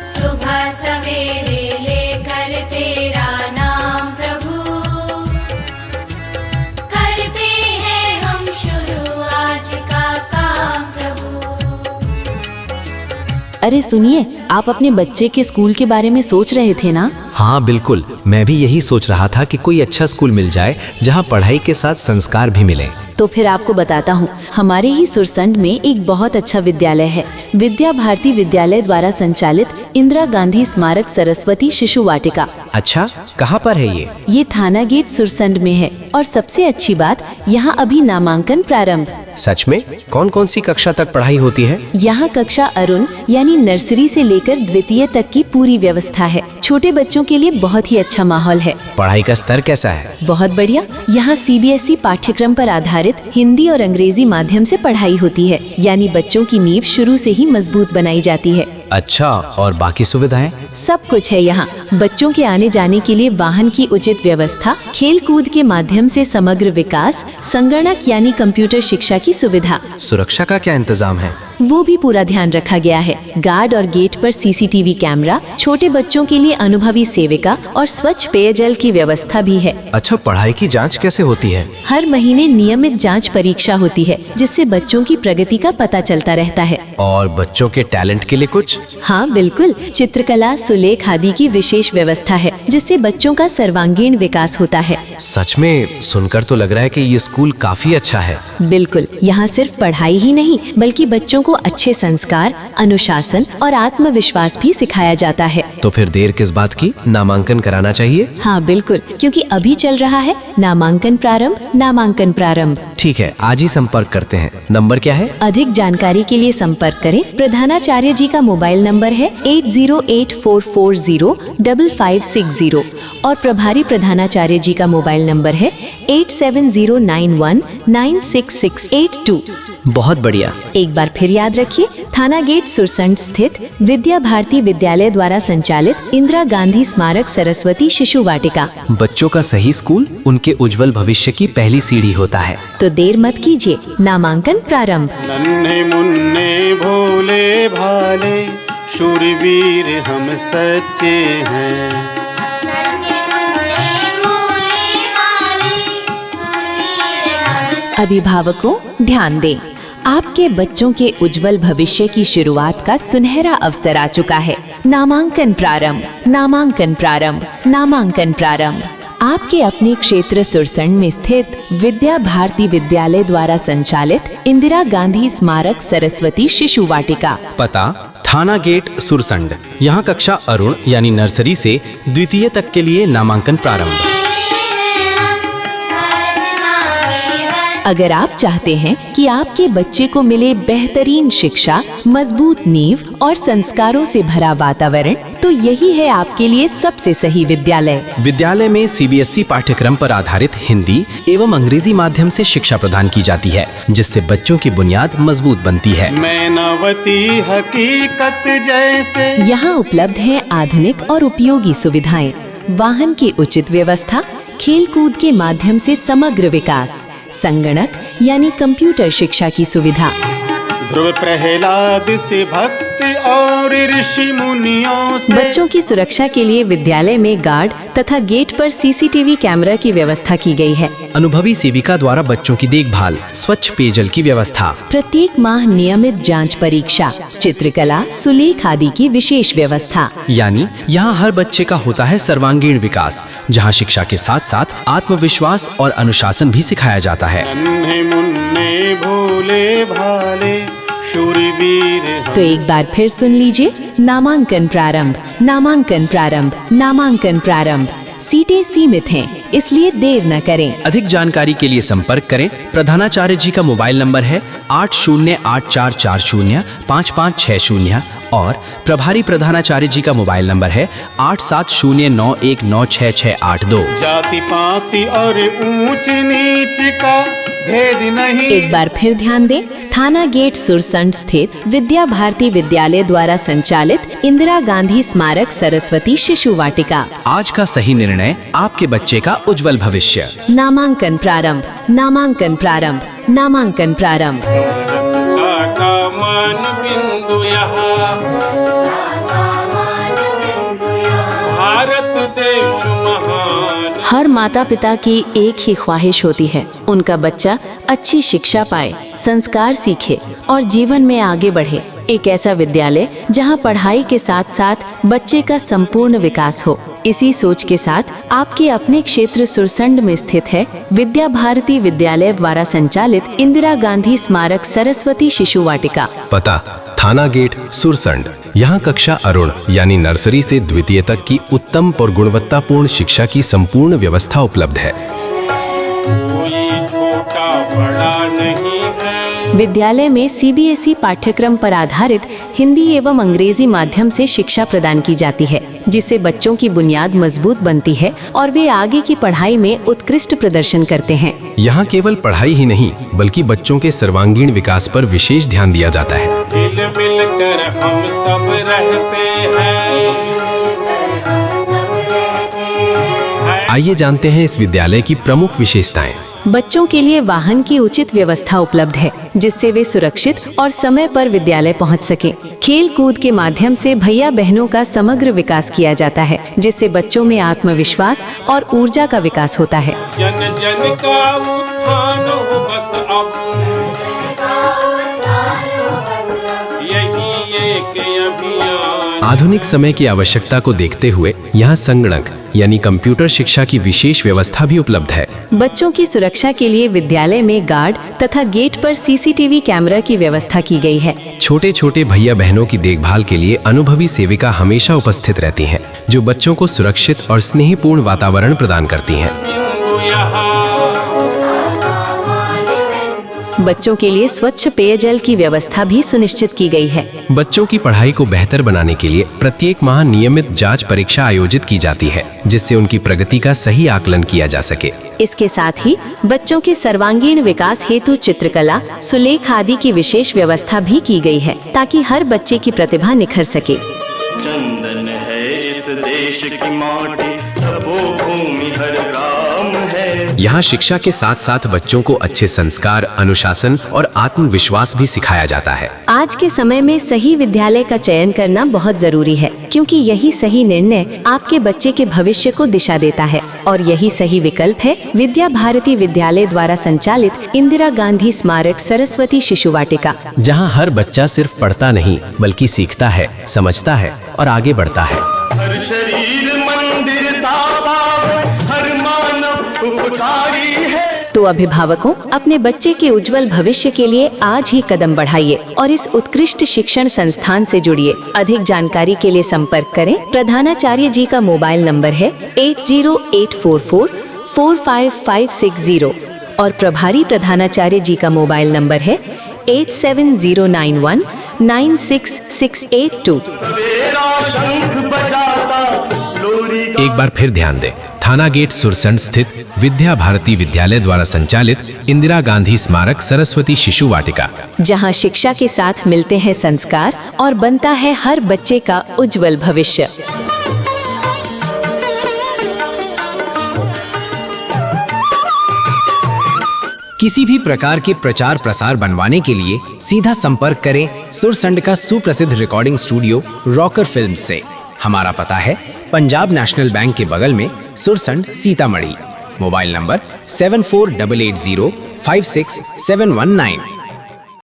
सुबह सवेरे लेकर तेरा नाम प्रभु, करते हैं हम शुरू आज का काम प्रभु। अरे सुनिए, आप अपने बच्चे के स्कूल के बारे में सोच रहे थे ना? हाँ बिल्कुल, मैं भी यही सोच रहा था कि कोई अच्छा स्कूल मिल जाए जहाँ पढ़ाई के साथ संस्कार भी मिले। तो फिर आपको बताता हूँ, हमारे ही सुरसंड में एक बहुत अच्छा विद्यालय है। विद्या भारती विद्यालय द्वारा संचालित इंदिरा गांधी स्मारक सरस्वती शिशु वाटिका। अच्छा, कहाँ पर है ये? ये थाना गेट सुरसंड में है और सबसे अच्छी बात, यहाँ अभी नामांकन प्रारंभ। सच में? कौन कौन सी कक्षा तक पढ़ाई होती है? यहाँ कक्षा अरुण यानी नर्सरी से लेकर द्वितीय तक की पूरी व्यवस्था है। छोटे बच्चों के लिए बहुत ही अच्छा माहौल है। पढ़ाई का स्तर कैसा है? बहुत बढ़िया। यहाँ CBSE पाठ्यक्रम पर आधारित हिंदी और अंग्रेजी माध्यम से पढ़ाई होती है, यानी बच्चों की नींव शुरू से ही मजबूत बनाई जाती है। अच्छा, और बाकी सुविधाएं? सब कुछ है यहाँ। बच्चों के आने जाने के लिए वाहन की उचित व्यवस्था, खेल कूद के माध्यम से समग्र विकास, संगणक यानी कंप्यूटर शिक्षा की सुविधा। सुरक्षा का क्या इंतजाम है? वो भी पूरा ध्यान रखा गया है। गार्ड और गेट पर CCTV कैमरा, छोटे बच्चों के लिए अनुभवी सेविका और स्वच्छ पेयजल की व्यवस्था भी है। अच्छा, पढ़ाई की जांच कैसे होती है? हर महीने नियमित जांच परीक्षा होती है, जिससे बच्चों की प्रगति का पता चलता रहता है। और बच्चों के टैलेंट के लिए कुछ? हाँ बिल्कुल, चित्रकला, सुलेख आदि की विशेष व्यवस्था है, जिससे बच्चों का सर्वांगीण विकास होता है। सच में सुनकर तो लग रहा है कि ये स्कूल काफी अच्छा है। बिल्कुल, यहाँ सिर्फ पढ़ाई ही नहीं, बल्कि बच्चों को अच्छे संस्कार, अनुशासन और आत्मविश्वास भी सिखाया जाता है। तो फिर देर किस बात की, नामांकन कराना चाहिए? हाँ बिल्कुल, क्योंकि अभी चल रहा है नामांकन प्रारंभ, नामांकन प्रारंभ। ठीक है, आज ही संपर्क करते हैं। नंबर क्या है? अधिक जानकारी के लिए संपर्क करें। प्रधानाचार्य जी का मोबाइल नंबर है 8084405560 और प्रभारी प्रधानाचार्य जी का मोबाइल नंबर है 8709196682। बहुत बढ़िया। एक बार फिर याद रखिए, थाना गेट सुरसंड स्थित विद्या भारती विद्यालय द्वारा संचालित इंदिरा गांधी स्मारक सरस्वती शिशु वाटिका। बच्चों का सही स्कूल उनके उज्जवल भविष्य की पहली सीढ़ी होता है। तो देर मत कीजिए, नामांकन प्रारंभ। नन्हे मुन्ने भोले भाले शूरवीर हम सच्चे हैं। अभिभावकों ध्यान दें, आपके बच्चों के उज्जवल भविष्य की शुरुआत का सुनहरा अवसर आ चुका है। नामांकन प्रारंभ, नामांकन प्रारंभ, नामांकन प्रारंभ। आपके अपने क्षेत्र सुरसंड में स्थित विद्या भारती विद्यालय द्वारा संचालित इंदिरा गांधी स्मारक सरस्वती शिशु वाटिका। पता थाना गेट सुरसंड। यहाँ कक्षा अरुण यानी नर्सरी से द्वितीय तक के लिए नामांकन प्रारंभ। अगर आप चाहते हैं कि आपके बच्चे को मिले बेहतरीन शिक्षा, मजबूत नींव और संस्कारों से भरा वातावरण, तो यही है आपके लिए सबसे सही विद्यालय। विद्यालय में CBSE पाठ्यक्रम पर आधारित हिंदी एवं अंग्रेजी माध्यम से शिक्षा प्रदान की जाती है, जिससे बच्चों की बुनियाद मजबूत बनती है। मैनावती हकीकत जैसे यहाँ उपलब्ध है आधुनिक और उपयोगी सुविधाएं, वाहन की उचित व्यवस्था, खेल कूद के माध्यम से समग्र विकास, संगणक यानी कंप्यूटर शिक्षा की सुविधा। ध्रुव प्रहलाद से भक्त और ऋषि मुनियों से बच्चों की सुरक्षा के लिए विद्यालय में गार्ड तथा गेट पर CCTV कैमरा की व्यवस्था की गई है। अनुभवी सेविका द्वारा बच्चों की देखभाल, स्वच्छ पेयजल की व्यवस्था। प्रत्येक माह नियमित जांच परीक्षा, चित्रकला, सुलेख आदि की विशेष व्यवस्था। यानी यहाँ हर बच्चे का होता है सर्वांगीण विकास, जहाँ शिक्षा के साथ साथ आत्मविश्वास और अनुशासन भी सिखाया जाता है। नन्हे मुन्ने भोले भाले शूरवीर हम। तो एक बार फिर सुन लीजिए, नामांकन प्रारंभ, नामांकन प्रारंभ, नामांकन प्रारंभ। सीटें सीमित हैं, इसलिए देर न करें। अधिक जानकारी के लिए संपर्क करें। प्रधानाचार्य जी का मोबाइल नंबर है 8084405560 और प्रभारी प्रधानाचार्य जी का मोबाइल नंबर है 8709196682। जाति पाति और ऊंच नीच का भेद नहीं। एक बार फिर ध्यान दें, थाना गेट सुरसंड स्थित विद्या भारती विद्यालय द्वारा संचालित इंदिरा गांधी स्मारक सरस्वती शिशु वाटिका। आज का सही निर्णय आपके बच्चे का उज्जवल भविष्य। नामांकन प्रारंभ, नामांकन प्रारंभ, नामांकन प्रारंभ। का मान बिंदु यहाँ उपदेश महान। हर माता पिता की एक ही ख्वाहिश होती है, उनका बच्चा अच्छी शिक्षा पाए, संस्कार सीखे और जीवन में आगे बढ़े। एक ऐसा विद्यालय जहां पढ़ाई के साथ साथ बच्चे का संपूर्ण विकास हो। इसी सोच के साथ आपके अपने क्षेत्र सुरसंड में स्थित है विद्या भारती विद्यालय द्वारा संचालित इंदिरा गांधी स्मारक सरस्वती शिशु वाटिका। पता थाना गेट सुरसंड। यहाँ कक्षा अरुण यानी नर्सरी से द्वितीय तक की उत्तम और गुणवत्तापूर्ण शिक्षा की संपूर्ण व्यवस्था उपलब्ध है। कोई छोटा बड़ा नहीं है। विद्यालय में सीबीएसई पाठ्यक्रम पर आधारित हिंदी एवं अंग्रेजी माध्यम से शिक्षा प्रदान की जाती है, जिससे बच्चों की बुनियाद मजबूत बनती है और वे आगे की पढ़ाई में उत्कृष्ट प्रदर्शन करते हैं। यहाँ केवल पढ़ाई ही नहीं बल्कि बच्चों के सर्वांगीण विकास पर विशेष ध्यान दिया जाता है। मिल मिल कर हम सब रहते हैं। आइए जानते हैं इस विद्यालय की प्रमुख विशेषताएं। बच्चों के लिए वाहन की उचित व्यवस्था उपलब्ध है, जिससे वे सुरक्षित और समय पर विद्यालय पहुंच सकें। खेल कूद के माध्यम से भैया बहनों का समग्र विकास किया जाता है, जिससे बच्चों में आत्मविश्वास और ऊर्जा का विकास होता है। जन जन का उत्थान हो बस अब, यही एक अभियान। आधुनिक समय की आवश्यकता को देखते हुए यहाँ संगणक यानी कंप्यूटर शिक्षा की विशेष व्यवस्था भी उपलब्ध है। बच्चों की सुरक्षा के लिए विद्यालय में गार्ड तथा गेट पर सीसीटीवी कैमरा की व्यवस्था की गई है। छोटे छोटे भैया बहनों की देखभाल के लिए अनुभवी सेविका हमेशा उपस्थित रहती हैं, जो बच्चों को सुरक्षित और स्नेहपूर्ण वातावरण प्रदान करती हैं। बच्चों के लिए स्वच्छ पेयजल की व्यवस्था भी सुनिश्चित की गई है। बच्चों की पढ़ाई को बेहतर बनाने के लिए प्रत्येक माह नियमित जांच परीक्षा आयोजित की जाती है, जिससे उनकी प्रगति का सही आकलन किया जा सके। इसके साथ ही बच्चों के सर्वांगीण विकास हेतु चित्रकला, सुलेख आदि की विशेष व्यवस्था भी की गई है, ताकि हर बच्चे की प्रतिभा निखर सके। चंदन है इस देश की माटी, तपोभूमि हर ग्राम है। यहाँ शिक्षा के साथ साथ बच्चों को अच्छे संस्कार, अनुशासन और आत्मविश्वास भी सिखाया जाता है। आज के समय में सही विद्यालय का चयन करना बहुत जरूरी है, क्योंकि यही सही निर्णय आपके बच्चे के भविष्य को दिशा देता है। और यही सही विकल्प है विद्या भारती विद्यालय द्वारा संचालित इंदिरा गांधी स्मारक सरस्वती शिशु वाटिका, जहाँ हर बच्चा सिर्फ पढ़ता नहीं बल्कि सीखता है, समझता है और आगे बढ़ता है। हर शरीर मंदिर हर मानव उपकारी है। तो अभिभावकों, अपने बच्चे के उज्जवल भविष्य के लिए आज ही कदम बढ़ाइए और इस उत्कृष्ट शिक्षण संस्थान से जुड़िए। अधिक जानकारी के लिए संपर्क करें। प्रधानाचार्य जी का मोबाइल नंबर है 8084445560 और प्रभारी प्रधानाचार्य जी का मोबाइल नंबर है 8709196682। एक बार फिर ध्यान दें, थाना गेट सुरसंड स्थित विद्या भारती विद्यालय द्वारा संचालित इंदिरा गांधी स्मारक सरस्वती शिशु वाटिका, जहां शिक्षा के साथ मिलते हैं संस्कार और बनता है हर बच्चे का उज्जवल भविष्य। किसी भी प्रकार के प्रचार प्रसार बनवाने के लिए सीधा संपर्क करें सुरसंड का सुप्रसिद्ध रिकॉर्डिंग स्टूडियो रॉकर फिल्म्स से। हमारा पता है पंजाब नेशनल बैंक के बगल में, सुरसंड, सीतामढ़ी। Mobile number 7488056719।